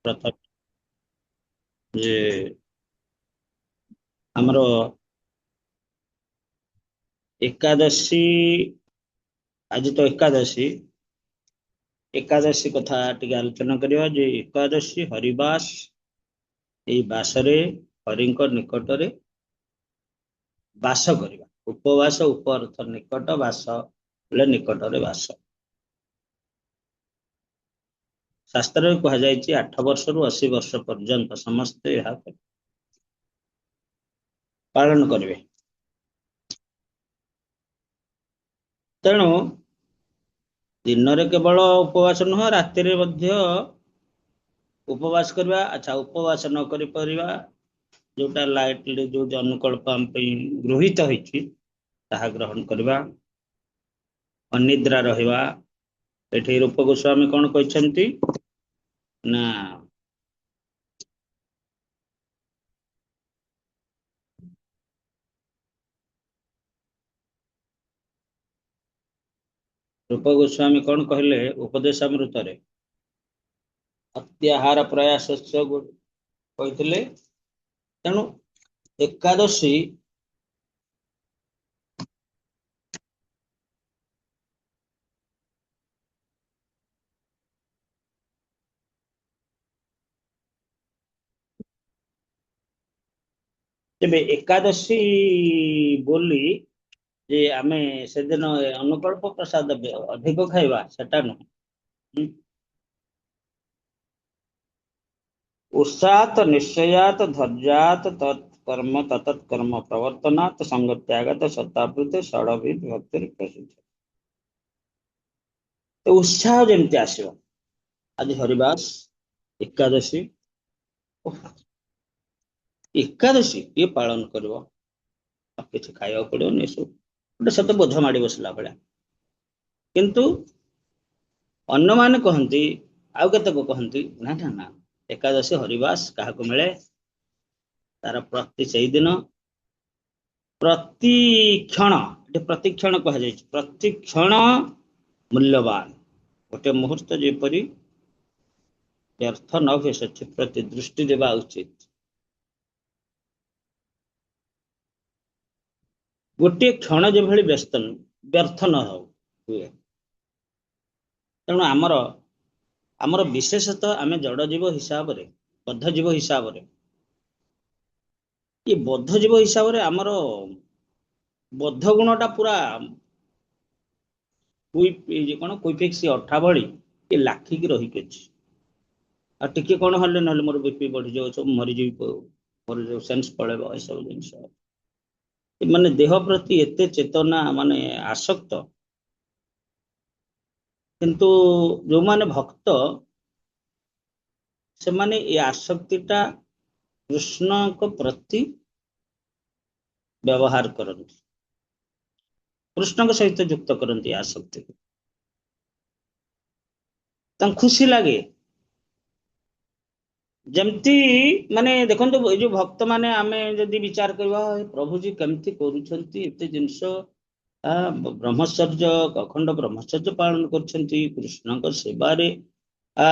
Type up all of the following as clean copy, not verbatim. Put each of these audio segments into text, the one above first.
प्रथम जे आमर एकादशी आज तो एकादशी एकादशी कथा टिके आलोचना करवा जे एकादशी हरिवास एई बासरे हरिंक निकटरे बास करवा उपवास उपअर्थ निकट बास बोले निकटरे बास शास्त्र कह जाए 8 वर्ष रु 80 वर्ष पर्यंत समस्ते यह पालन करेंगे। तेणु दिन में केवल उपवास नुह राति उपवास करवा। अच्छा उपवास न करि परिबा जोटा लाइटली जो अनुकल्प आम गृहीत होइछि ताहा ग्रहण करवा। अनिद्रा रहिबा एठी रूप गोस्वामी कौन कहते ना रूप गोस्वामी कौन कहले उपदेशामृत रे अत्याहार प्रयास कहते। तेणु एकादशी तेबे एकादशी बोली जे आमे से दिन अनुकल्प प्रसाद अधिक खाइबा सेटा नुह। उत्साहत निश्चयात धैर्यात तत्कर्म तत्कर्म प्रवर्तनात् संगत्यागत सत्तावृत षडविध भक्ति प्रसिद्ध। तो उत्साह जमती आसो आज हरिवास एकादशी एकादशी ये पालन कर किसी खाया पड़ोनी सब गोटे सत बोझ माड़ी बसला भाया। किंतु अन्न मान कहती आउ केतक कहती ना ना ना एकादशी हरिवास क्या मिले तार प्रति से दिन प्रतिक्षण प्रतिक्षण कह प्रतिक्षण मूल्यवान गोटे मुहूर्त जेपरी व्यर्थ न हुए प्रति दृष्टि देवा उचित। गोटे क्षण जो व्यस्त व्यर्थ न हुए। तेणु आमर आमर विशेषतः आम जड़ जीव हिसाब से बद्ध जीव हिसाब से ये बद्ध जीव हिसाब से आमर बद्ध गुणटा पूरा कौन कुइफिक्स अठा भली ये लाखिक रही आ टिके कौन हल्ले ना मोर बीपी बढ़ी जाओ सब मरीजी मोर जो सेंस पड़ेब ये सब जिनस माने देह प्रति एते चेतना माने आसक्त। किंतु जो माने भक्त से माने ये आसक्तिटा कृष्ण को प्रति व्यवहार करती कृष्ण के सहित युक्त करती आसक्ति को खुशी लगे। जमती माने देखो जो भक्त माने आमे जदि विचार करवा प्रभु जी केमती करूछंती एते जिंस ब्रह्मचर्य अखंड ब्रह्मचर्य पालन करछंती कृष्ण को सेवा रे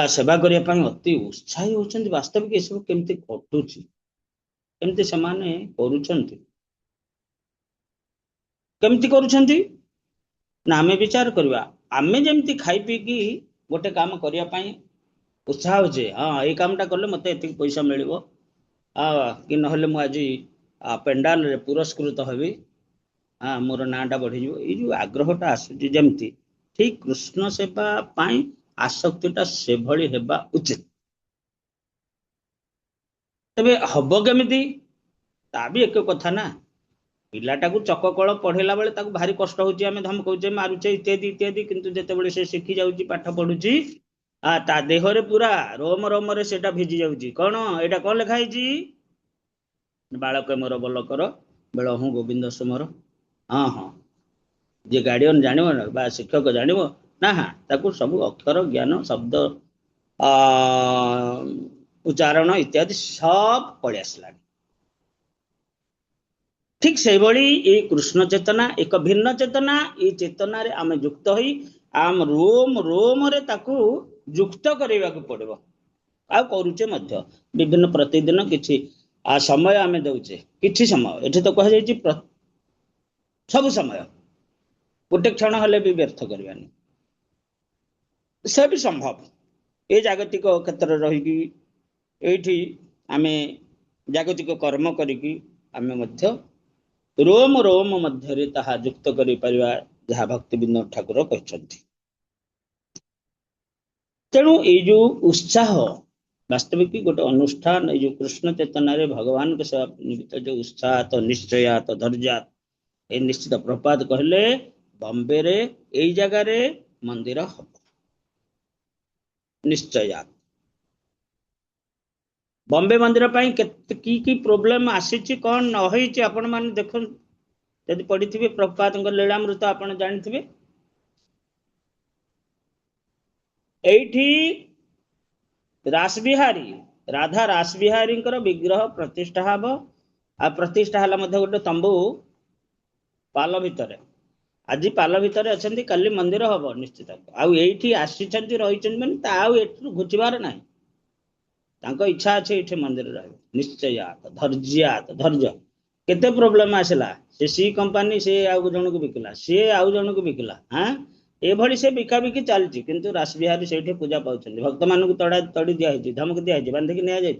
सेवा करिया पई अति उत्साही होछंती। वास्तविक ए सब केमती घटुची केमती समाने करूछंती केमती करूछंती ना आमे विचार करवा। आमे जेमती खाई पी की गोटे काम करिया पई उत्साह हो हाँ ये कामटा कले मत ये पैसा मिल कि नहले मु आज पेंडाल रे पुरस्कृत हेबी हाँ मोर नाटा बढ़ी ये जो आग्रहटा आसूची जमती ठीक कृष्ण सेवा पाई आसक्तिटा से भली हेबा उचित। तबे हब केमिति ता भी एक कथा ना पिलाटा को चककल पढ़ेला बेले ताको भारी कष्ट होची आमे धमकौचे मारुचे इत्यादि इत्यादि किंतु जेते बेले से शिखी जाउची पाठ पढुची ता देहरे पूरा रोम रोम रे सेटा भिजी जाउची कौन एटा कौन लिखा बालक मोर बल कर बेल हूँ गोविंद सुमर। हाँ हाँ जे गार्डियन जान शिक्षक जान ना हाँ ताकू सब अक्षर ज्ञान शब्द उच्चारण इत्यादि सब पड़े आसला। ठीक से भली ये कृष्ण चेतना एक भिन्न चेतना ये चेतना रे आमे युक्त होई आम रोम रोम रे ताकू युक्त करबा को पड़बो। आ करूचे मध्य विभिन्न प्रतिदिन किछि समय आमे दउचे किछि समय एठी तो कह जाई सब समय गोटे क्षण हेले भी व्यर्थ करबानी से भी संभव ए जागतिक क्षेत्र रही एठी आमे जागतिक कर्म करिकी आमे मध्य रोम रोम मध्य ताहा युक्त करि परिवा जहा भक्ति विनोद ठाकुर कहछंती तेणु ये जो उत्साह वास्तविक गोटे अनुष्ठान ये जो कृष्ण चेतना रे भगवान के सेवा निमित्त जो उत्साह तो निश्चय तो धैर्य ए निश्चित प्रपात कहले बॉम्बे रे एई जगह रे मंदिर हम निश्चय बॉम्बे मंदिर पाई की प्रॉब्लम आसी कौन न होई आपण माने देखो यदि पढ़ी प्रपात लीलामृत आपण जानिथिबे एठी रासबिहारी राधा रासबिहारी विग्रह प्रतिष्ठा हम आ प्रतिष्ठा है गोटे तंबू पाल भितर आज पाल भितर अच्छा काली मंदिर हम निश्चित आठी आसी रही मैंने घुचबार ना इच्छा अच्छे ये मंदिर रहे निश्चय धैर्य केते प्रोब्लेम आसला सी कंपानी से आउ जन को बिकला सी आउ जन को बिकला हाँ एभली से बिकाबिकी चलती किंतु रासबिहारी से पूजा पाँच भक्त मान तड़ा तड़ी दिखाई धमक दिखाई बांधिक नि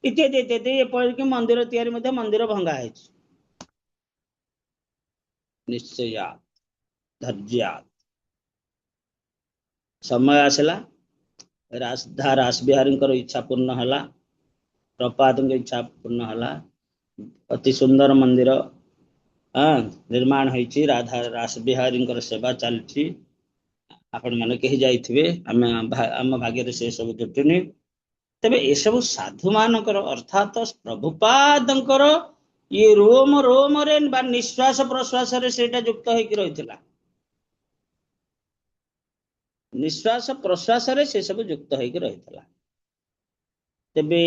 इत्यादि इत्यादि एपरिक मंदिर तैयारी मंदिर भंगा है निश्चय धैर्य समय आसला राधा रासबिहारी इच्छा पूर्ण है प्रपात इच्छा पूर्ण है अति सुंदर मंदिर निर्माण होती राधा रासबिहारी सेवा चलती आपण मैंने कही जाइए आम भाग्य से सब जुटुनी तेरे ये सब साधु मानकर अर्थात प्रभुपादंकर ये रोम रोम रे निश्वास प्रश्वास रे सेटा युक्त होकर रही निश्वास प्रश्वास रे से सब युक्त होकर रही तेबे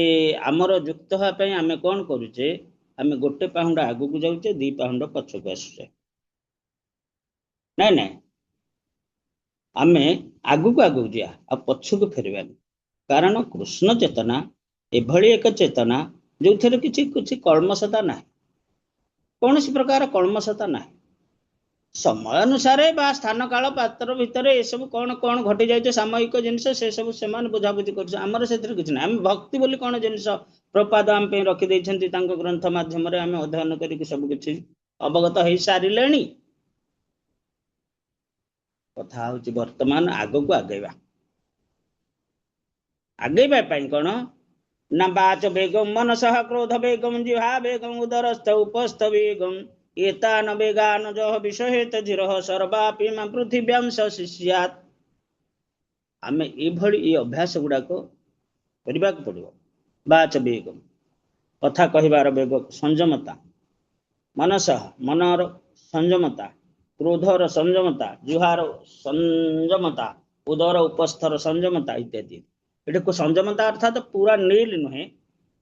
आमर युक्त होगापी आम कौन करुचे आम गोटे पाउंड आगू को जाऊे 2 पाउंड पछक आसुचे नाई आमे आगू को आगू जा आ पछक फेरबानी कारण कृष्ण चेतना एभली एक चेतना जो थे किसी कलमसता ना कौन प्रकार कलमसता ना समय अनुसार बा स्थान काल पात्र भितर ये सब कौन कौन घटी जाए सामयिक जिनस से सब से बुझाबुझी करमर से किसी ना आम भक्ति बोली कौन जिनस प्रपाद आम रखी ग्रंथ मध्यम आम अध्ययन करके सब किसी अवगत हो सारे कथा हूँ वर्तमान आग को आगेवा आगेवा कौन ना बाच बेगम मनस क्रोध बेगम जिहा बेगम उदरस्थ उपस्थ बेगम एतान बेगान जह विषहेत धीरह सर्वापि मां पृथिव्यां शिष्यात् आम ये अभ्यास गुड़ाक करने को पड़ो बाच बेगम कथा कहबार बेग संयमता मनस मनर संयमता क्रोधर संयमता जुहार संयमता उदर उपस्थर संयमता इत्यादि ये को संयमता अर्थात पूरा नील नुहे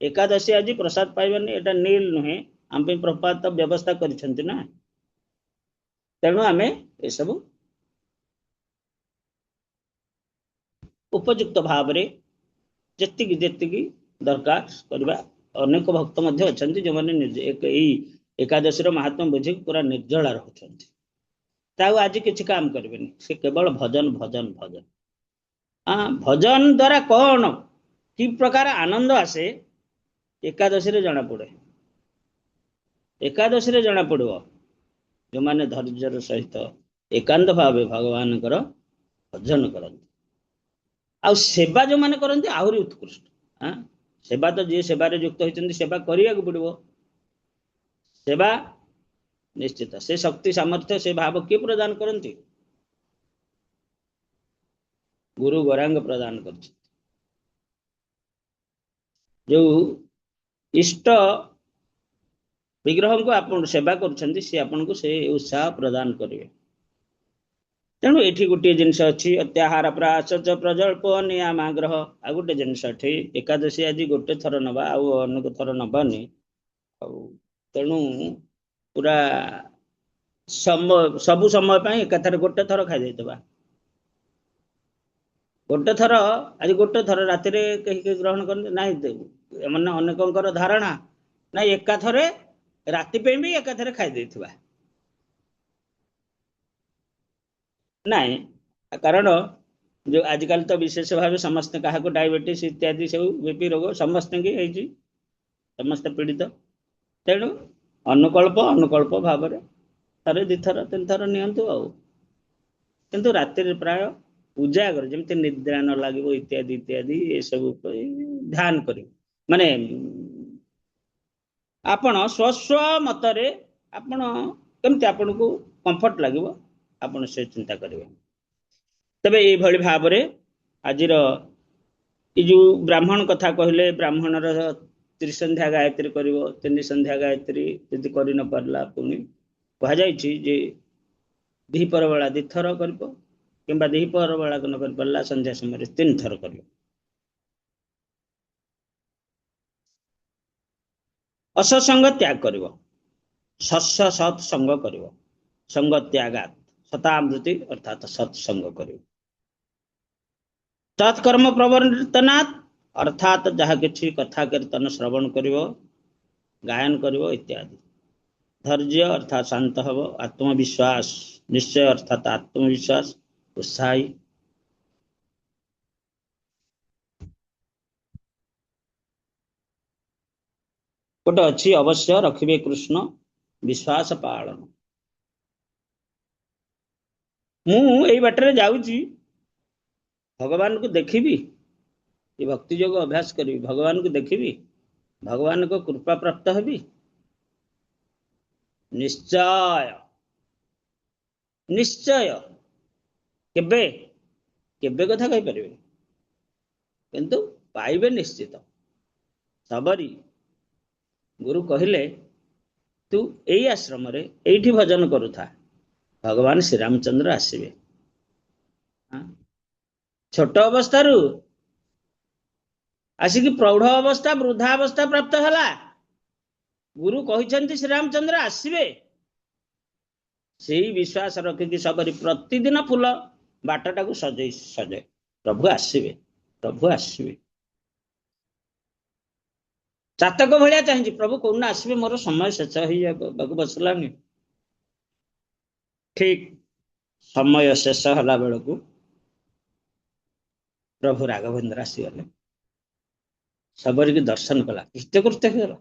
एकादशी आज प्रसाद पाइबानी एटा नील नुहे आम प्रपात व्यवस्था करिसेंति ना तेणु आम ये सब उपयुक्त भाव रे जेतिकी जेतिकी दरकार करबा अनेक भक्त मध्य अछंती जो माने एकादशी महात्मा बुझी पूरा निर्जला रहउछंती ताऊ आज किसी काम करें से केवल भजन भजन भजन भजन द्वारा कौन कि प्रकार आनंद आसे एकादशी रे जना पड़े एकादशी रे जना पड़ो जो माने धैर्यर सहित एकांत भाव भगवान भजन करते आ सेवा जो माने करते आहरी उत्कृष्ट सेवा तो जी सेवार युक्त होती सेवा करने को पड़ो सेवा निश्चित से शक्ति सामर्थ्य से भाव किए प्रदान करती गुरु गौरांग प्रदान कर जो इष्ट विग्रह को आप सेवा कर सी आपन को से उत्साह प्रदान करेंगे तेणु ये गोटे जिनस अच्छी अत्याहार प्राचर्च प्रजल्प नियामाग्रह आ गोटे जिनस एकादशी आज गोटे थर नवा आउ अनेक थर नबानी तेणु पूरा समय सबु समय एकाथर गोटे थर खाई देवा ଗୋଟେ ଥର ଆଜି ଗୋଟେ ଥର ରାତିରେ କେହି କେହି ଗ୍ରହଣ କରନ୍ତି ନାହିଁ, ଏମାନେ ଅନେକଙ୍କର ଧାରଣା ନାଇଁ ଏକାଥରେ ରାତି ପାଇଁ ବି ଏକାଥରେ ଖାଇ ଦେଇଥିବା। ନାଇଁ, କାରଣ ଯୋଉ ଆଜିକାଲି ତ ବିଶେଷ ଭାବେ ସମସ୍ତେ କାହାକୁ ଡାଇବେଟିସ୍ ଇତ୍ୟାଦି ସବୁ ବିପି ରୋଗ ସମସ୍ତଙ୍କୁ ହେଇଛି, ସମସ୍ତେ ପୀଡ଼ିତ। ତେଣୁ ଅନୁକଳ୍ପ ଅନୁକଳ୍ପ ଭାବରେ ଥରେ ଦିଥର ତିନିଥର ନିଅନ୍ତୁ ଆଉ। କିନ୍ତୁ ରାତିରେ ପ୍ରାୟ ଉଜାଗର ଯେମିତି ନିଦ୍ରା ନ ଲାଗିବ ଇତ୍ୟାଦି ଇତ୍ୟାଦି ଏସବୁ ଧ୍ୟାନ କରିବ। ମାନେ ଆପଣ ସ୍ୱ ମତରେ ଆପଣ କେମିତି ଆପଣଙ୍କୁ କମ୍ଫର୍ଟ ଲାଗିବ ଆପଣ ସେ ଚିନ୍ତା କରିବେ। ତେବେ ଏଇଭଳି ଭାବରେ ଆଜିର ଏଇ ଯୋଉ ବ୍ରାହ୍ମଣ କଥା କହିଲେ, ବ୍ରାହ୍ମଣର ତ୍ରିସନ୍ଧ୍ୟା ଗାୟତ୍ରୀ କରିବ, ତିନି ସନ୍ଧ୍ୟା ଗାୟତ୍ରୀ ଯଦି କରି ନ ପାରିଲା ପୁଣି କୁହାଯାଇଛି ଯେ ଦ୍ୱିପହର ବେଳା ଦିଥର କରିବ, କିମ୍ବା ଦ୍ୱିପହର ବେଳା ନ କରି ପାରିଲା ସନ୍ଧ୍ୟା ସମୟରେ 3 ଥର କରିବ। ଅସତ୍ସଙ୍ଗ ତ୍ୟାଗ କରିବ, ସତ୍ସ ସତ୍ସଙ୍ଗ କରିବ। ସଙ୍ଗ ତ୍ୟାଗାତ୍ ଶତାମୃତି ଅର୍ଥାତ୍ ସତ୍ସଙ୍ଗ କରିବ। ତତ୍କର୍ମ ପ୍ରବର୍ତ୍ତନାତ୍ ଅର୍ଥାତ୍ ଯାହା କିଛି କଥା କୀର୍ତ୍ତନ ଶ୍ରବଣ କରିବ, ଗାୟନ କରିବ ଇତ୍ୟାଦି। ଧୈର୍ଯ୍ୟ ଅର୍ଥାତ୍ ଶାନ୍ତ ହେବ। ଆତ୍ମବିଶ୍ୱାସ, ନିଶ୍ଚୟ ଅର୍ଥାତ୍ ଆତ୍ମବିଶ୍ୱାସ, ଉତ୍ସାହୀ। ଗୋଟେ ଅଛି ଅବଶ୍ୟ ରଖିବେ କୃଷ୍ଣ ବିଶ୍ୱାସ ପାଳନ। ମୁଁ ଏଇ ବାଟରେ ଯାଉଛି, ଭଗବାନଙ୍କୁ ଦେଖିବି, ଏ ଭକ୍ତି ଯୋଗ ଅଭ୍ୟାସ କରିବି, ଭଗବାନଙ୍କୁ ଦେଖିବି, ଭଗବାନଙ୍କ କୃପା ପ୍ରାପ୍ତ ହେବି, ନିଶ୍ଚୟ ନିଶ୍ଚୟ। କେବେ କେବେ କଥା କହିପାରିବେନି, କିନ୍ତୁ ପାଇବେ ନିଶ୍ଚିତ। ସବରୀ ଗୁରୁ କହିଲେ ତୁ ଏଇ ଆଶ୍ରମରେ ଏଇଠି ଭଜନ କରୁଥା, ଭଗବାନ ଶ୍ରୀରାମଚନ୍ଦ୍ର ଆସିବେ। ଛୋଟ ଅବସ୍ଥାରୁ ଆସିକି ପ୍ରୌଢ ଅବସ୍ଥା ବୃଦ୍ଧା ଅବସ୍ଥା ପ୍ରାପ୍ତ ହେଲା, ଗୁରୁ କହିଛନ୍ତି ଶ୍ରୀରାମଚନ୍ଦ୍ର ଆସିବେ। ସେଇ ବିଶ୍ୱାସ ରଖିକି ସବରୀ ପ୍ରତିଦିନ ଫୁଲ ବାଟଟାକୁ ସଜେ, ପ୍ରଭୁ ଆସିବେ, ପ୍ରଭୁ ଆସିବେ। ଚାତକ ଭଳିଆ ଚାହିଁଛି, ପ୍ରଭୁ କୋଉଦିନ ଆସିବେ, ମୋର ସମୟ ଶେଷ ହେଇଯିବାକୁ ବସିଲାନି। ଠିକ ସମୟ ଶେଷ ହେଲା ବେଳକୁ ପ୍ରଭୁ ରାଘବେନ୍ଦ୍ର ଆସିଗଲେ, ସବରୀକି ଦର୍ଶନ କଲା, କୃତ୍ୟ ହେଇଗଲା।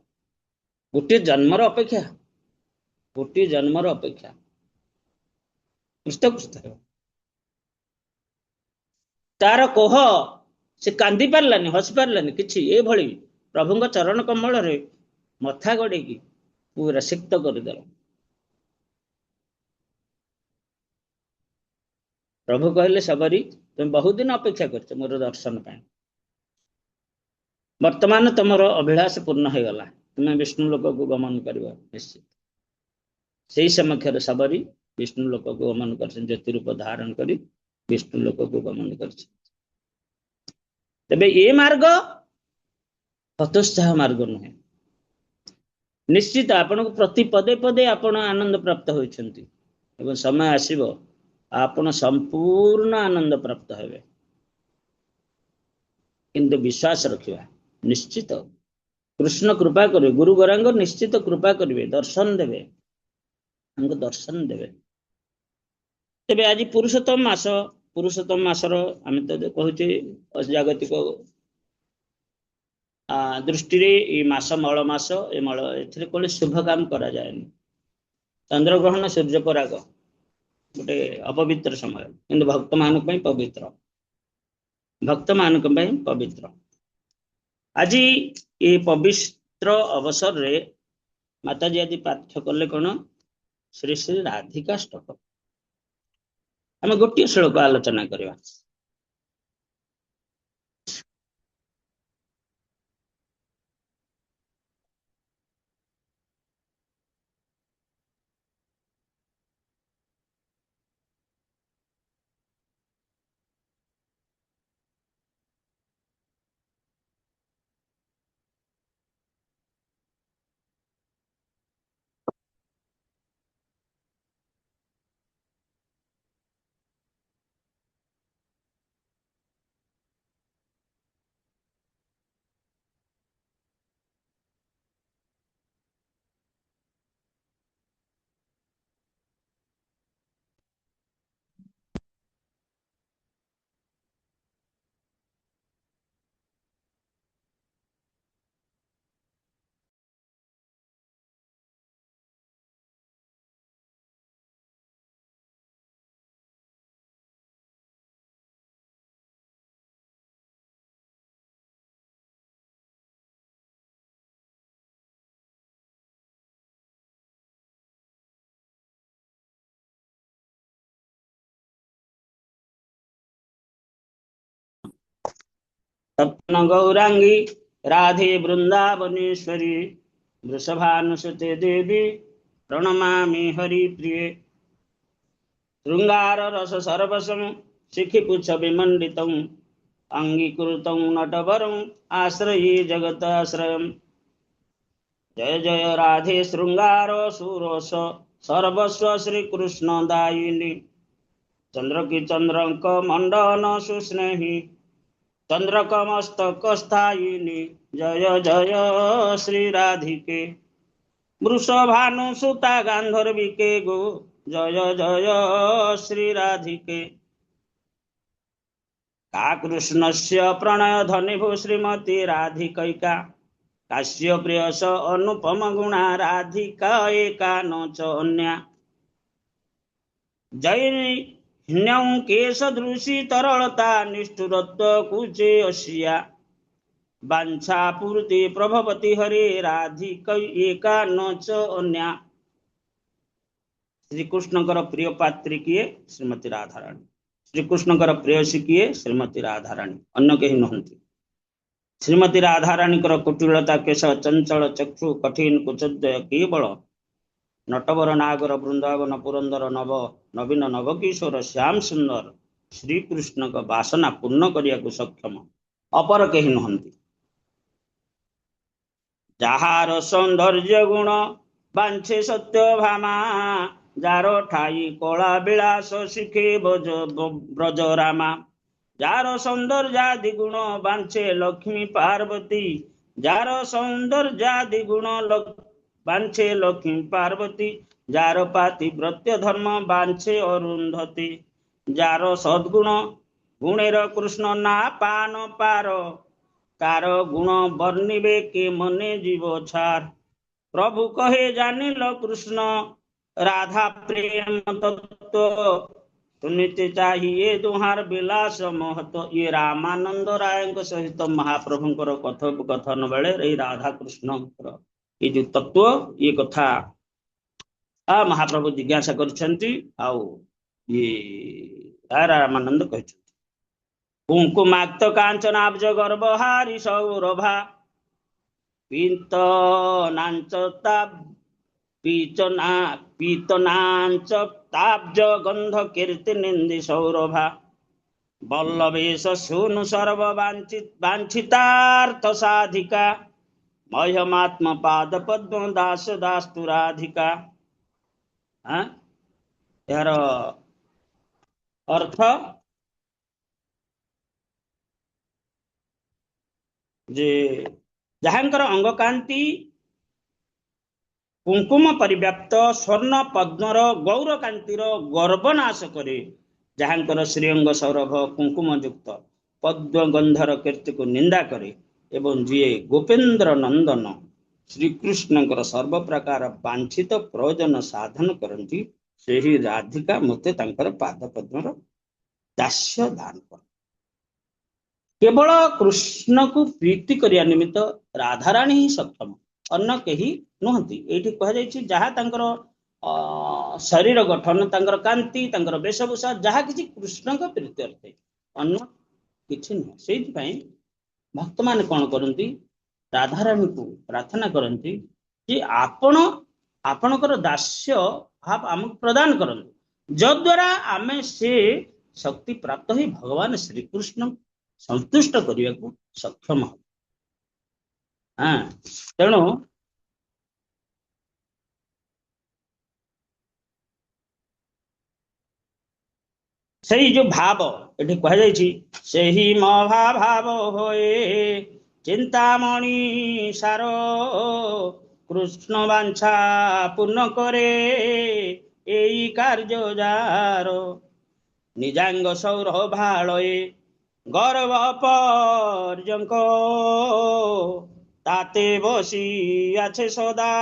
ଗୋଟିଏ ଜନ୍ମର ଅପେକ୍ଷା, ଗୋଟିଏ ଜନ୍ମର ଅପେକ୍ଷା କୃତ। ତାର କୋହ ସେ କାନ୍ଦି ପାରିଲାନି, ହସି ପାରିଲାନି କିଛି, ଏଇଭଳି ପ୍ରଭୁଙ୍କ ଚରଣ କମଳରେ ମଥା ଗଡେଇକି ପୁରା ସିକ୍ତ କରିଦେଲା। ପ୍ରଭୁ କହିଲେ ସବରୀ ତୁମେ ବହୁତ ଦିନ ଅପେକ୍ଷା କରିଛ ମୋର ଦର୍ଶନ ପାଇଁ, ବର୍ତ୍ତମାନ ତମର ଅଭିଳାଷ ପୂର୍ଣ୍ଣ ହେଇଗଲା, ତୁମେ ବିଷ୍ଣୁ ଲୋକକୁ ଗମନ କରିବ ନିଶ୍ଚିତ। ସେଇ ସମକ୍ଷରେ ସବରୀ ବିଷ୍ଣୁ ଲୋକକୁ ଗମନ କରିଛନ୍ତି, ଜ୍ୟୋତି ରୂପ ଧାରଣ କରି ବିଷ୍ଣୁ ଲୋକକୁ ଗମନ କରିଛନ୍ତି। ତେବେ ଏ ମାର୍ଗ ହତୋତ୍ସାହ ମାର୍ଗ ନୁହେଁ, ନିଶ୍ଚିତ ଆପଣଙ୍କୁ ପ୍ରତି ପଦେ ପଦେ ଆପଣ ଆନନ୍ଦ ପ୍ରାପ୍ତ ହୋଇଛନ୍ତି, ଏବଂ ସମୟ ଆସିବ ଆପଣ ସମ୍ପୂର୍ଣ୍ଣ ଆନନ୍ଦ ପ୍ରାପ୍ତ ହେବେ। କିନ୍ତୁ ବିଶ୍ୱାସ ରଖିବା, ନିଶ୍ଚିତ କୃଷ୍ଣ କୃପା କରିବେ, ଗୁରୁ ଗରାଙ୍ଗ ନିଶ୍ଚିତ କୃପା କରିବେ, ଦର୍ଶନ ଦେବେ, ଆମକୁ ଦର୍ଶନ ଦେବେ। ତେବେ ଆଜି ପୁରୁଷୋତ୍ତମ ମାସ, ପୁରୁଷୋତ୍ତମ ମାସର ଆମେ ତ କହୁଛେ ଜାଗତିକ ଦୃଷ୍ଟିରେ ଏଇ ମାସ ମଳ ମାସ, ଏ ମଳ ଏଥିରେ କୌଣସି ଶୁଭ କାମ କରାଯାଏନି। ଚନ୍ଦ୍ରଗ୍ରହଣ, ସୂର୍ଯ୍ୟପରାଗ ଗୋଟେ ଅପବିତ୍ର ସମୟ, କିନ୍ତୁ ଭକ୍ତ ମାନଙ୍କ ପାଇଁ ପବିତ୍ର, ଭକ୍ତ ମାନଙ୍କ ପାଇଁ ପବିତ୍ର। ଆଜି ଏ ପବିତ୍ର ଅବସରରେ ମାତାଜୀ ଆଜି ପାଠ୍ୟ କଲେ କଣ, ଶ୍ରୀ ଶ୍ରୀ ରାଧିକାଷ୍ଟକ। ଆମେ ଗୋଟିଏ ଶ୍ଲୋକ ଆଲୋଚନା କରିବା। सप्न गौरांगी राधे वृंदावनेश्वरी वृषभानुसुते देवी प्रणमामि हरिप्रिये श्रृंगार रस सर्वसं शिखिपुच्छ विमंडितं अंगीकृतं नटवरं आश्रये जगदाश्रयम् जय जय राधे श्रृंगार सुरस सर्वस्व श्री कृष्ण दायिनी चंद्र की चंद्रक मंडन सुस्नेही चंद्रकमस्तक स्थायिनी जय जय श्री राधिके वृषभानुसुता गांधर्विके गो जय जय श्री राधिके का कृष्णस्य प्रणय धनिभु श्रीमती राधिकैका काश्य प्रियस अनुपम गुणा राधिका एका न च अन्या जैन्यं केशदृशी तरलता निष्ठुरत्व कुचे अशिया वांछा पूर्ति प्रभवती हरे राधिका एका न च अन्या श्रीकृष्णकर प्रिय पात्री किए श्रीमती राधाराणी श्रीकृष्णकर प्रेयसी किए श्रीमती राधाराणी अन्य कहीं नहंती श्रीमती राधाराणी कुटिलता केश चंचल चक्षु कठिन कुचोदय केवल नटवर नागर वृंदावन पुरंदर नव नवीन नवकिशोर श्याम सुंदर श्रीकृष्ण का वासना पूर्ण करने सक्षम अपर कहीं नहंती जार सौंदर्य गुण बांछे सत्य भामा जार ठाई कला विलास शिखे ब्रज रामा जार सौंदर्यादि गुण बांछे लक्ष्मी पार्वती जार सौंदर्यादि गुण बांछे लक्ष्मी पार्वती जार पातिव्रत्य धर्म बांछे अरुंधति जार सद्गुण गुणेर कृष्ण ना पान पार कार गुण वर्णिबे के मने जीव छार प्रभु कहे जानिल कृष्ण राधा प्रेम तत्व सुनिते चाहिए दुहार विलास महत्व ये रामानंद राय सहित महाप्रभुंकर कथोपकथन बेले राधा कृष्ण ये जो तत्व ये कथा महाप्रभु जिज्ञासा करछंती आउ ये रामानंद कहछंती कुंकुमाक्त कांचनाब्ज गर्भहारी सौरभा पीत नांचता पीतनांच ताब्ज गंध कीर्ति निंदि सौरभा वल्लभेश सूनु सर्व वांछितार्थ साधिका मह्यमात्म पाद पद्म दास दास्तु राधिका यार अर्थ जे जहांकर अंग कांति कुंकुम परिव्याप्त स्वर्ण पद्मर गौर कांतिर गर्वनाश करे जहांकर श्रीअंग सौरभ कुंकुम युक्त पद्म गंधर कीर्ति को निंदा करे एवं जी गोपेन्द्र नंदन श्रीकृष्ण सर्व प्रकार वांछित प्रयोजन साधन करती से ही राधिका मते तांकर पाद पद्मर दास्य दान कर केवल कृष्ण को प्रीति करिया निमित्त राधाराणी ही सक्षम अन्य कहीं नुहति ये कहुई जहाँ शरीर गठन तांकर कांति तांकर वेशभूषा जहाँ किसी कृष्ण का प्रीति अर्थे अन्य किसी नुह से भक्त मान कौन करती राधाराणी को प्रार्थना करती कि आपणकर दास्य भाव आमको प्रदान करंतु जद्वारा आमे से शक्ति प्राप्त हो भगवान श्रीकृष्ण संतुष्ट करने को सक्षम हो तेणु से जो भाव ये कहुई से ही महाभाव होए चिंतामणि सार कृष्ण वांछा पूर्ण करे यही कार्य जार निजांग सौरभालये गर्व पर्यंक ताते बसी आछे सदा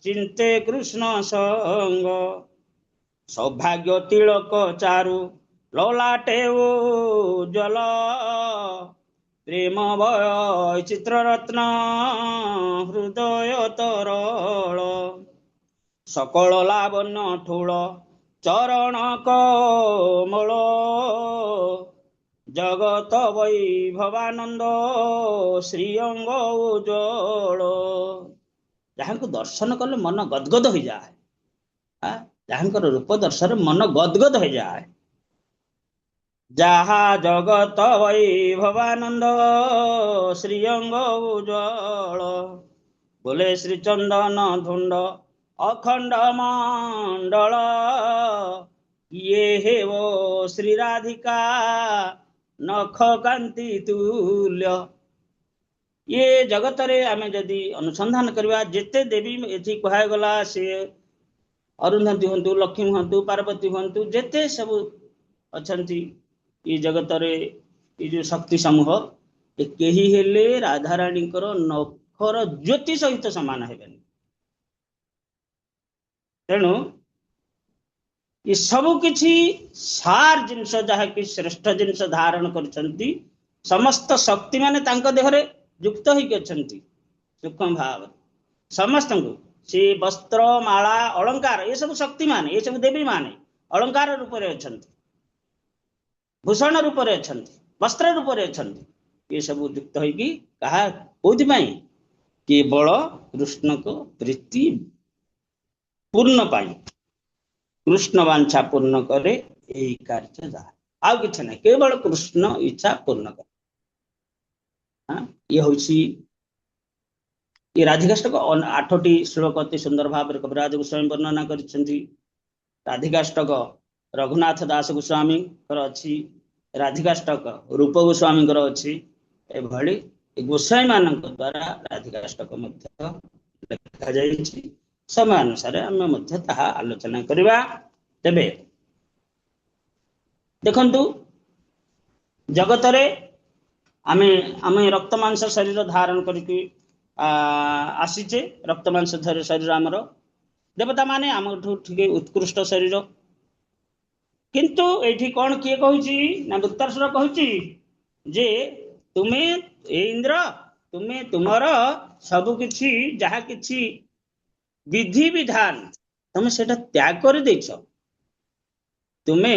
चिंते कृष्ण संग सौभाग्य तिलक चारु ललाटे जल प्रेम भय चित्ररत्न हृदय तरल सकल लावण्य ठूल चरण कमल ଜଗତ ବୈଭବାନନ୍ଦ ଶ୍ରୀଅଙ୍ଗ ଉଜ୍ଜଳ। ଯାହାଙ୍କୁ ଦର୍ଶନ କଲେ ମନ ଗଦଗଦ ହୋଇଯାଏ, ଯାହାଙ୍କର ରୂପ ଦର୍ଶନରେ ମନ ଗଦଗଦ ହୋଇଯାଏ। ଯାହା ଜଗତ ବୈଭବାନନ୍ଦ ଶ୍ରୀଅଙ୍ଗ ଉଜ୍ଜଳ, ବୋଲେ ଶ୍ରୀ ଚନ୍ଦନ ଧୁଣ୍ଡ ଅଖଣ୍ଡ ମଣ୍ଡଳ। ଇଏ ହେବ ଶ୍ରୀ ରାଧିକା ନଖ କାନ୍ତି ତୁଲ୍ୟ। ये जगतरे आमे जदि अनुसंधान करवा जेते देवी एथि कहगला से अरुंधति हंतु, लक्ष्मी हंतु, पार्वती हंतु, जेते सब अछंती ये जगतरे ये जो शक्ति समूह ए केही हेले राधा रानी कर नखर ज्योति सहित समान हेबेनी। तेणु ये सब किछि सार जिनस जहा कि श्रेष्ठ जिनस धारण करछंती। समस्त शक्ति माने तांको देहरे युक्त होइके अछंती सूक्ष्म भाव समस्त को से वस्त्र माला अलंकार ये सब शक्ति माने, ये सब देवी माने अलंकार रूप रे अछंती, भूषण रूप रे अछंती, वस्त्र रूप रे अछंती। ये सब युक्त होइकी कहा कोथि पई केवल कृष्ण को प्रीति पूर्ण पाई, कृष्ण वांछा पूर्ण करे यही कार्य जा आ किछ नै, केवल कृष्ण इच्छा पूर्ण करे। ये होची ये राधिकाष्टक 8टी श्लोक अति सुंदर भाव रे कविराज गोस्वामी वर्णना करिसेंती। राधिकाष्टक रघुनाथ दास गोस्वामी कर अछि, राधिकाष्टक रूप गोस्वामी कर अछि। ए भली गोस्वामी मानक द्वारा राधिकाष्टक मध्य लिखा जायछि। समय अनुसार हम मध्य ताहा आलोचना करबा। तेबे देखंतु जगतरे आमे रक्त मांस शरीर धारण करके आसीचे। रक्त मांस शरीर आमर देवता माने आमठू ठीक उत्कृष्ट शरीर। किंतु एठी कौन किए कहूची ना वृत्तासुर कहूची जे तुमे इंद्र तुमे तुमर सब किछि जहा किछि विधि विधान तुम सेटा त्याग कर देछ। तुमे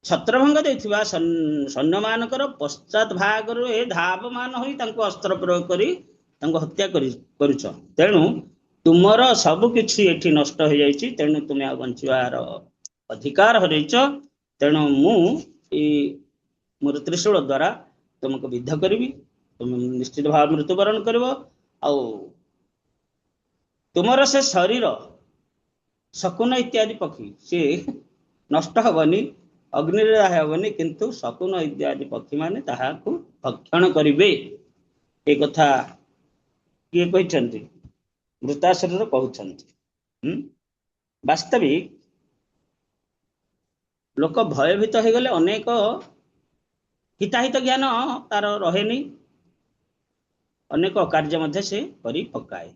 छत्रभंग देथिबा सैन्य मानकर पश्चात भाग रे धावमान होई तांको अस्त्र प्रयोग करी तांको हत्या करिछ। तेणु तुमर सब किछि एठी नष्ट हो जाइछि। तेणु तुमे आ बंचिबार अधिकार हरैछ। तेणु मु ई मोर त्रिशूल द्वारा तुमको विद्ध करिवि। तुम निश्चित भाव मृत्युवरण करब। आ तुमर से शरीर शकुन इत्यादि पक्षी से नष्ट हबनी, अग्नि हेबनी, किंतु शकुन इत्यादि पक्षी माने ताहाकु भक्षण करिवे। ए कथा किए कहछंती वृत्तासुर कहछंती। वास्तविक लोक भयभीत हो गले अनेक हिताहित ज्ञान तार रहेनी, अनेक कार्य मध्य से करी पकाए।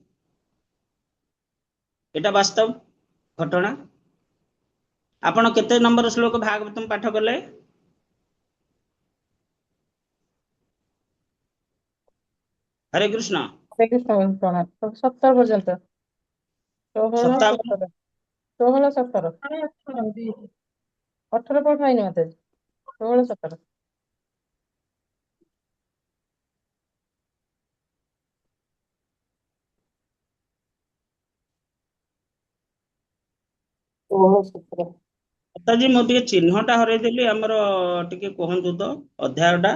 एटा वास्तव घटना। आपण केते नंबर श्लोक भागवतम पाठ कले? हरे कृष्ण। हरे कृष्ण। 70 पर्यंत 16 17 16 17 18 पठाइनि मते 16 17 जी मो टिके चिन्हटा हरै देली हमर टिके कहंतु तो अध्यायटा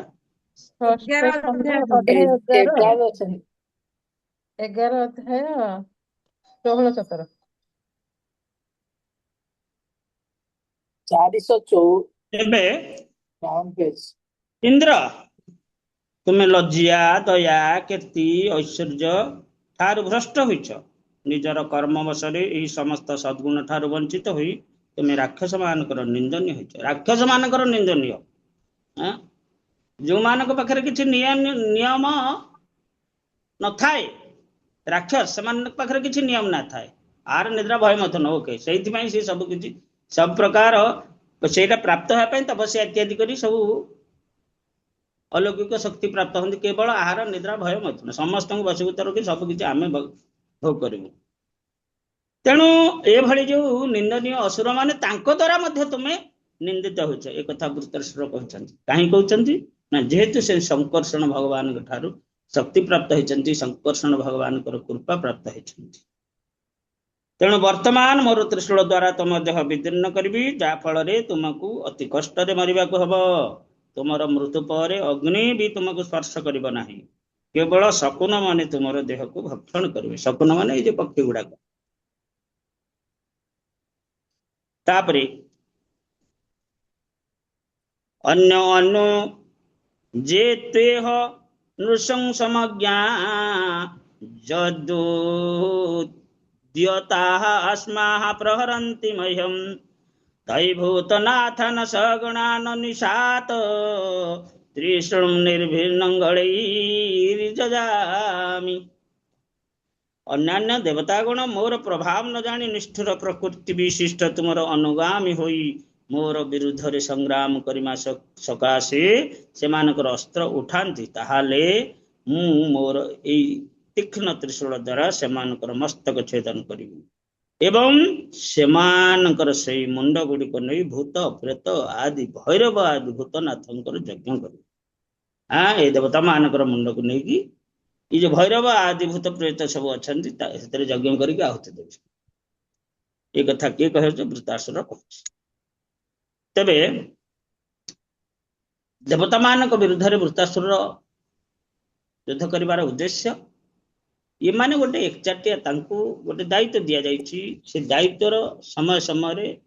11 अध्याय 11 अध्याय 16 17 एबे इंद्र तुमे लज्जिया दया कीर्ति ऐश्वर्य ठार भ्रष्ट होइछ। निजर कर्म वशरे एही समस्त सद्गुण ठार वंचित होई तुमे राक्षस मानकर निंदनीय होइछ। राक्षस मानकर निंदनीय जो मानक पाखरे किछि नियम न थाए, राक्षस सेमान पाखरे किछि नियम ना थाए, आर निद्रा भय मत न ओके। सेहिति पई से सब किछि सब प्रकार सेटा प्राप्त होय पई तपस्या इत्यादि करी सब अलौकिक शक्ति प्राप्त होती। केवल आहार निद्रा भय मत न समस्त वशीभूत रखी सब किछि आमे भोग करिवु। तेणु ए भली जो निंदनीय असुर माने तांको द्वारा मध्य तुमे निंदित होछ ए कथा वृत्रासुर कहउछन्ति काहे कहउछन्ति ना जेहेतु से संकर्षण भगवान ठारू शक्ति प्राप्त होइछन्ति संकर्षण भगवान कृपा प्राप्त होइछन्ति तेणु वर्तमान मोर त्रिशूल द्वारा तुम देह विदीर्ण करी जा फल तुमको अति कष्ट मरवा हम तुमर मृत्यु पर अग्नि भी तुमको स्पर्श कर केवल शकुन माने तुम देह को भक्षण करेंगे शकुन माने ये पक्षी गुड़ाक तापरे अन्य अन्य जे तेह नृशंसमज्ञा जदुद्यताः अस्माः प्रहरन्ति मह्यं तैभूतनाथ न सगुणान निशात त्रिशूलं निर्भीर्णंगलैर्जजामि अन्यान्य देवतागण मोर प्रभाव न जानी निष्ठुर प्रकृति विशिष्ट तुमर अनुगामी होई मोर विरुद्ध रे संग्राम करिमा सकाशे सेमानकर अस्त्र उठांती ताहाले मु मोर ए तीक्ष्ण त्रिशूल द्वारा सेमानकर मस्तक छेदन करिबि एवं सेमानकर सेई मुंड गुडी को नै भूत प्रेत आदि भैरव आदि भूतनाथंकर यज्ञ करिबि ए देवता मानकर मुंड को नै कि ये जो भैरव आदि भूत प्रेत सब अच्छा यज्ञ करके आहुति दे ये कथा किए कहे वृत्रासुर कह तेबे देवता मान विरुद्ध वृत्रासुर युद्ध कर उद्देश्य ये माने गोटे एकचाटिया गोटे दायित्व दि जाइए से दायित्वर समय समय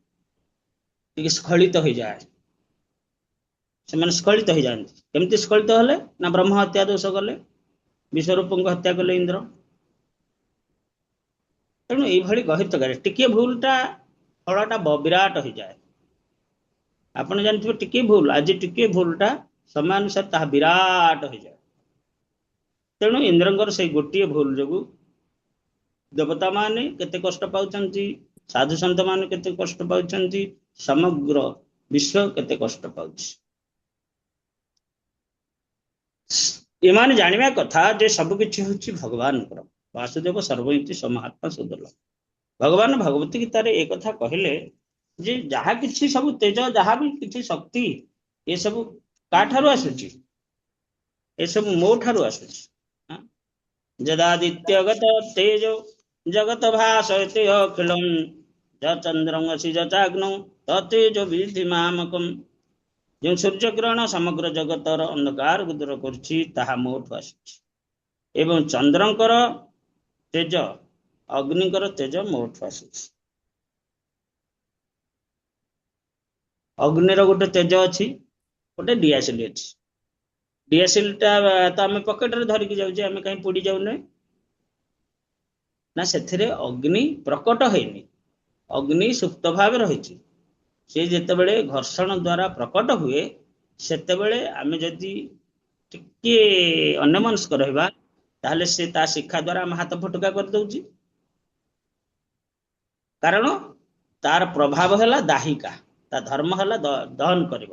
स्खलित हो जाए से स्खलित हो जाती केमती स्खलित हेले ना ब्रह्म हत्या दोष गले विश्वरूप को हत्या कले इंद्र तेणु ये गहित करे टिके भूलटा फलटा विराट हो जाए आपन जानते टिके भूल आज टिके भूलटा समानुसार ता विराट हो जाए तेणु इंद्रंकर से गोटे भूल जो देवता माने केते कष्ट पाउछन्ति साधु संत माने केते कष्ट पाउछन्ति समग्र विश्व केते कष्ट पाउछ एमाने जानिबा कथा जे सब किछि होछि भगवान वासुदेव सर्वइति समात्मा सुदल भगवान भगवती गीता रे एक कथा कहले जे जहा किछि सब तेज जहा भी किछि शक्ति ये सब काठारु आसुछि ये सब मो ठारु आसुछि जदादित्यगत तेज जगत भासयते अखिलम चंद्रंगसी चाग्नौ ततेज विधि मामकम जो सूर्य किरण समग्र जगतर अंधकार को दूर करछि ताहा मोठ आसुछि एवं चंद्रंकर तेज अग्निकर तेज मोठ आसुछि अग्निर गोटे तेज अच्छी गोटे डीएसएल अच्छी डीएसएल टा तो आम पकेट रे धरिकी जाऊे आम कहीं पोड़ी जाऊने ना से अग्नि प्रकट होनी अग्नि सुप्त भाव रही से जितेबले घर्षण द्वारा प्रकट हुए सेतेबले आम जदि टिके अन्यमनस्क रहिबा ताहले से ता शिक्षा द्वारा आम हाथ फटका कर दउची कारण तार प्रभाव है दाहिका ता धर्म है दहन कर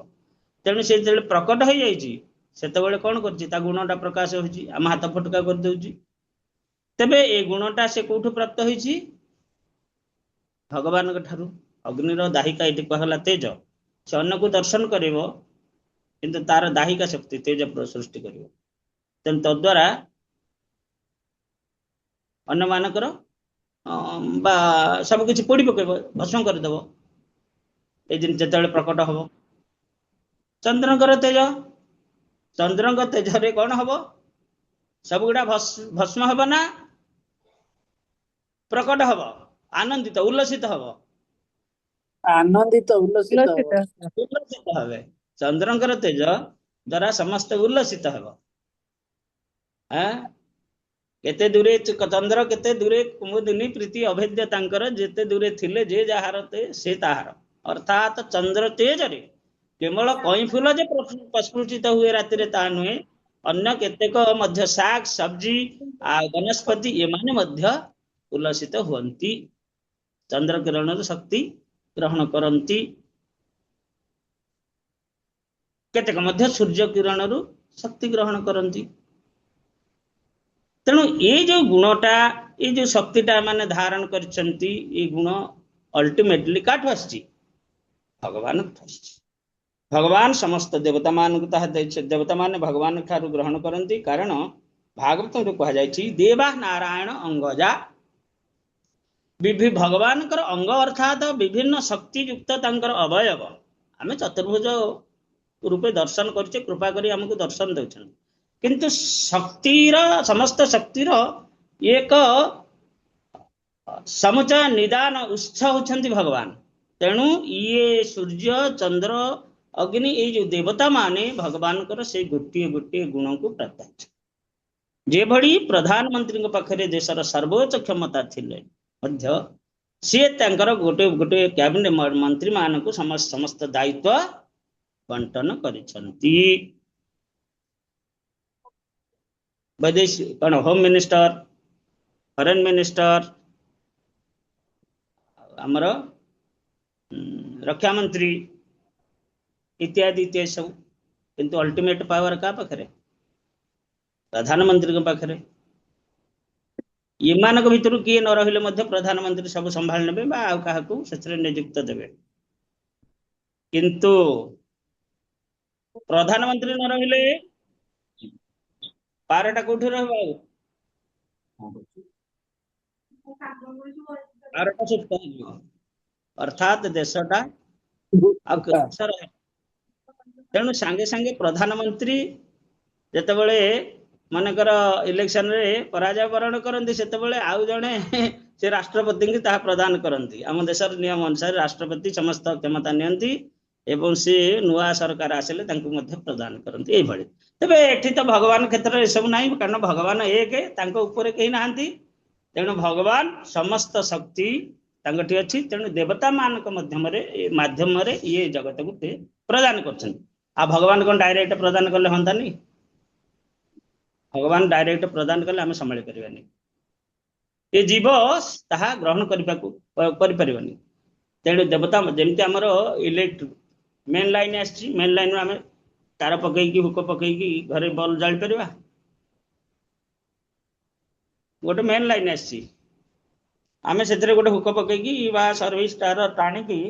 तेणु से जो प्रकट हो जाइए सेतेबले कौन कर गुणटा प्रकाश होची आम हाथ फटका कर दउची तेबे ए गुणटा से कोठु प्राप्त होईची भगवान के ठारू अग्निर दाहिका ये कहला तेज से अन्न को दर्शन करिवो किंतु तार दाहिका शक्ति तेज सृष्टि करिवो तेन तद्वारा अन्न मानकर बा सब किछि पोड़ी पकेबो भस्म कर देबो ए दिन जेतेबेले प्रकट हबो चंद्रंकर तेज रे कौन हबो सब गुडा भस्म हबो ना प्रकट हबो आनंदित उल्लसित हबो आनंदित उल्लसित हबे चंद्रंकर तेज द्वारा समस्त उल्लसित हबो केते दूरे चंद्र केते दूरे कुमुदिनी प्रीति अभेद्य तांकर जेते दूरे थिले जे जहार ते से ताहार अर्थात चंद्र तेज रे केवल कई फूल जे प्रस्फुटित हुए राति रे ता नुहे अन्य केतेक मध्य शाक सब्जी आ वनस्पति ये माने मध्य उल्लसित हुअन्ति चंद्र किरण शक्ति ग्रहण करती केतेक मध्य सूर्य किरण शक्ति ग्रहण करती तेणु ये जो गुणटा ये जो शक्तिटा माने धारण करछंती ये गुण अल्टीमेटली काठु आछि भगवान भगवान समस्त देवता मान देवता मान भगवान ठारू ग्रहण करती कारण भागवत कह जाए देवा नारायण अंगजा भगवान अंग अर्थात विभिन्न शक्ति युक्त अवयव आम चतुर्भुज रूपे दर्शन करछे कृपा करी हमको दर्शन दउछन किंतु शक्तिर समस्त शक्तिर एक समुचय निदान उत्स होछंती भगवान तेणु ये सूर्य चंद्र अग्नि ये जो देवता माने भगवान से गोटे गोटे गुण को प्राप्त जे भड़ी प्रधानमंत्री पाखरे देशर सर्वोच्च क्षमता थिले मध्य सी गोटे गोटे कैबिनेट मंत्री मान को समस्त दायित्व बंटन करिसंती वैदेश कौन होम मिनिस्टर फॉरेन मिनिस्टर आमर रक्षा मंत्री इत्यादि इत्यादि सब किंतु अल्टीमेट पावर का पाखरे प्रधानमंत्री पाखरे इमान भितर किए न रहिले मध्य प्रधानमंत्री सब संभाल नेबे बा आ काहाकू सेचरे नियुक्त देबे किंतु प्रधानमंत्री न रहिले पारटा कोठी रहबा पारटा सुप्त अर्थात देशटा तेणु सांगे सांगे प्रधानमंत्री जेतेबेले मनकर इलेक्शन रे पराजय वरण करती से आउ जड़े से राष्ट्रपति की ताहा प्रदान करती आम देशर नियम अनुसार राष्ट्रपति समस्त क्षमता नियंती एवं से नुआ सरकार आसिले तांको मध्य प्रदान करती यही भली तेबे एठी तो भगवान क्षेत्र में सब नहीं कारण भगवान एक तांको ऊपर कहीं नहांती तेणु भगवान समस्त शक्ति तांगठी अछि तेणु देवता मान माध्यम ये जगत को प्रदान कर भगवान कौन डायरेक्ट प्रदान कले हंता नहीं भगवान डायरेक्ट प्रदान कले आम संभाली पारिबानी ये जीव ताहा ग्रहण करिपारिबानी तेणु देवता जमती आमर इलेक्ट्रिक मेन लाइन आसी मेन लाइन आम तार पकईकी हुक पकईकी घरे बल्ब जाली पारिबा गोटे मेन लाइन आसी आम से गोटे हुक पकईकी बा सर्विस तार टाणिकी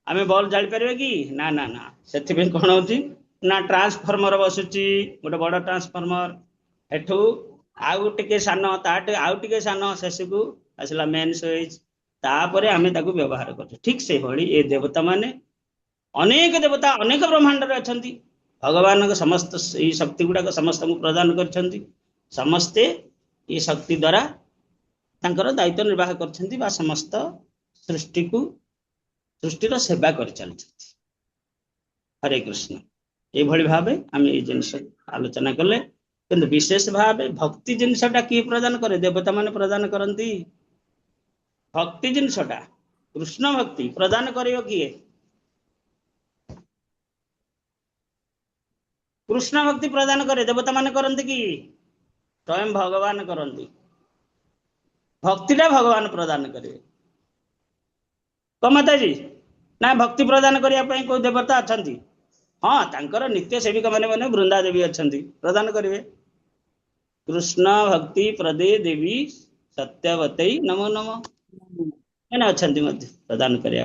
आम बल्ब जाली पारिबा कि ना ना ना से कौन होची ना ट्रांसफॉर्मर बसुची गोटे बड़ ट्रांसफॉर्मर एठू आउ टिके सान ताटे आउ टिके सान शेष को आसला मेन स्विच तापर आम व्यवहार कर ठीक से भली ये देवता माने अनेक देवता अनेक ब्रह्मांड रे अछंती भगवान समस्त ये शक्ति गुड़ाक समस्त को प्रदान करछंती समस्ते ये शक्ति द्वारा तांकर दायित्व निर्वाह करछंती बा समस्त सृष्टि को सृष्टिर सेवा कर चलछंती हरे कृष्ण ये भली भावे आम ये जिनस आलोचना कले किंतु विशेष भावे भक्ति जिनसटा किए प्रदान करे देवता माने प्रदान करती भक्ति जिनसटा कृष्ण भक्ति प्रदान करियो किए कृष्ण भक्ति प्रदान करे देवता माने करती कि स्वयं भगवान करती भक्तिटा भगवान प्रदान करेंगे कमाता जी ना भक्ति प्रदान करने कोई देवता अच्छा हाँ तांकर नित्य सेविका माने वृंदा देवी अच्छा प्रदान करेंगे कृष्ण भक्ति प्रदे देवी सत्यवती नमो नमो मैंने अच्छा प्रदान करने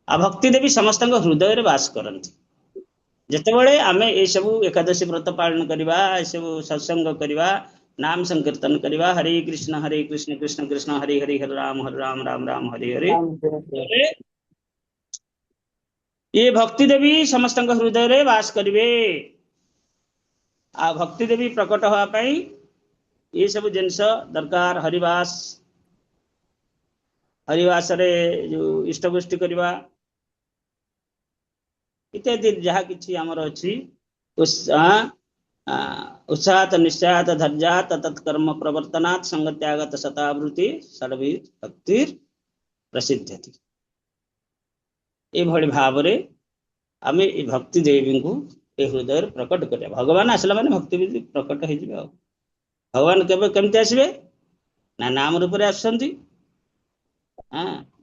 आ भक्ति देवी समस्त हृदय रे वास करती जितेबले आम ये सब एकादशी व्रत पालन करवा सब सत्संग करवा नाम संकीर्तन करवा हरे कृष्ण कृष्ण कृष्ण हरे हरे हरे राम राम राम हरे हरे ये भक्ति देवी समस्त हृदय रे वास करिवे आ भक्ति देवी प्रकट होगा पाई ये सब जिनस दरकार हरिवास रे जो इष्टगोष्ठी करवा इत्यादि जहाँ किसी आमर अच्छी उत्साहत निश्चयात धैर्यात तत्कर्म प्रवर्तनात् संगत्यागत शतावृत्ति षड्वी भक्तिर प्रसिद्धति ये भाव रे आम ये भक्ति देवी को ये हृदय प्रकट करिया भगवान आसला माने भक्ति भी प्रकट हो जाए भगवान केमती आसबे ना नाम रूप में आसुंती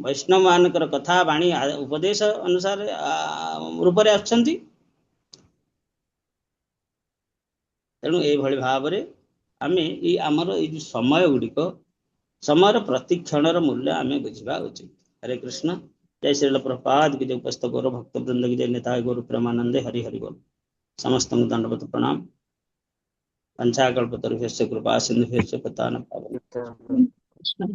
वैष्णव मानकर कथा वाणी उपदेश अनुसार रूप में आसुंती तेणु ये भाव रे आम ये आमर ये समय गुड़िक समय प्रति क्षणर मूल्य आम बुझा उचित हरे कृष्ण जय श्रील प्रपाद की जय उपस्थ गौर भक्त वृंद की जय निताय गौर प्रेमानंदे हरि हरि बोल। समस्त दंडवत प्रणाम। पंचाकल्पतरुभ्यश्च कृपा सिंधुभ्यश्च पतितानां पावनेभ्यो कृष्ण